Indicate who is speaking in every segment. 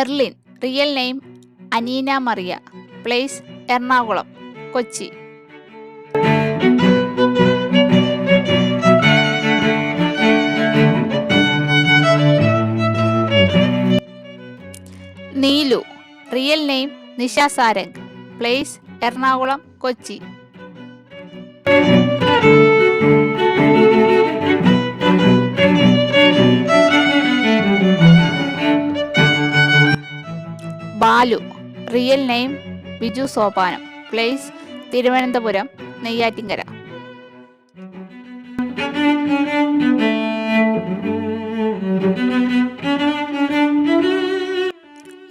Speaker 1: Merlin, real name Aneena Mariya, place Ernakulam, Kochi. Neelu, real name Nisha Sarang, place Ernakulam, Kochi. Balu, real name Biju Sopanam, place Thiruvananthapuram, Neyyattinkara.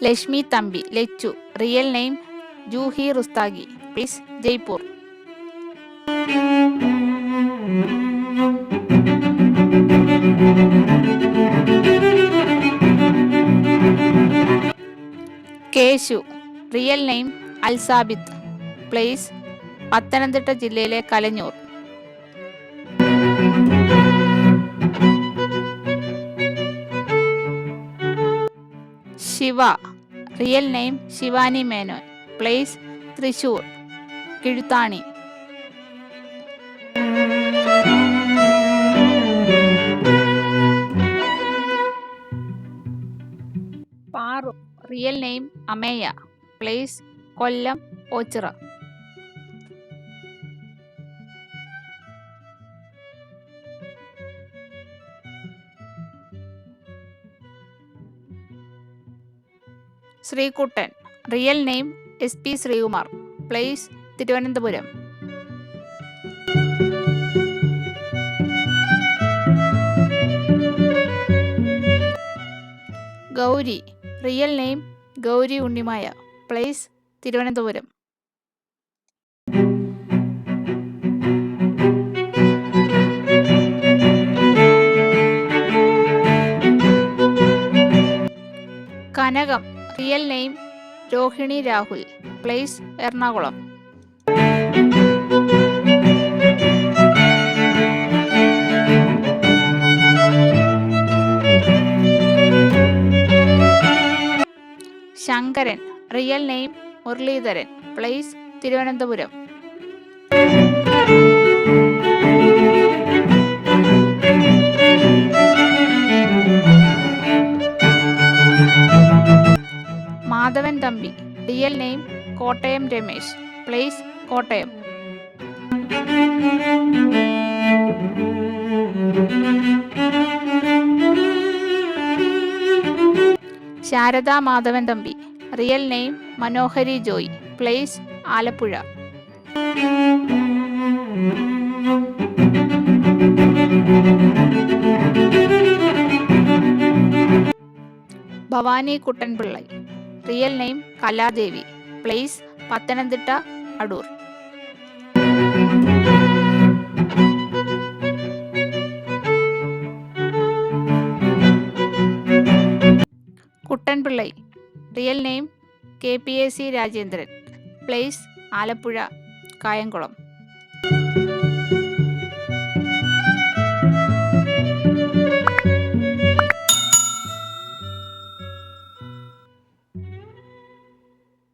Speaker 1: Lakshmi Thampi, Lachu, real name Juhi Rustagi, place Jaipur. Keshu, real name Alsabith, place Pathanamthitta ജില്ലയിലെ Kalanjoor. Shiva, real name Shivani Menon, place Thrissur Kizhuthani. Paru, real name Ameya, place Kollam Ochira. Sreekuttan, real name SP Sreekumar, place Thiruvananthapuram. Gauri, real name Gauri Unnimaya, place Thiruvananthapuram. കനകം, real name Rohini Rahul, place Ernakulam. Sankaran, real name Muraleedharan, place Thiruvananthapuram. Madhavan Thampi, real name Kottayam Ramesh, place Kottayam. Sharada Madhavan Thampi, real name Manohari Joy, place Alappuzha. Bhavani Kuttanpillai, real name Kaladevi, place Pathanamthitta Adoor. Kuttanpillai, real name KPAC Rajendran, place Alappuzha Kayamkulam.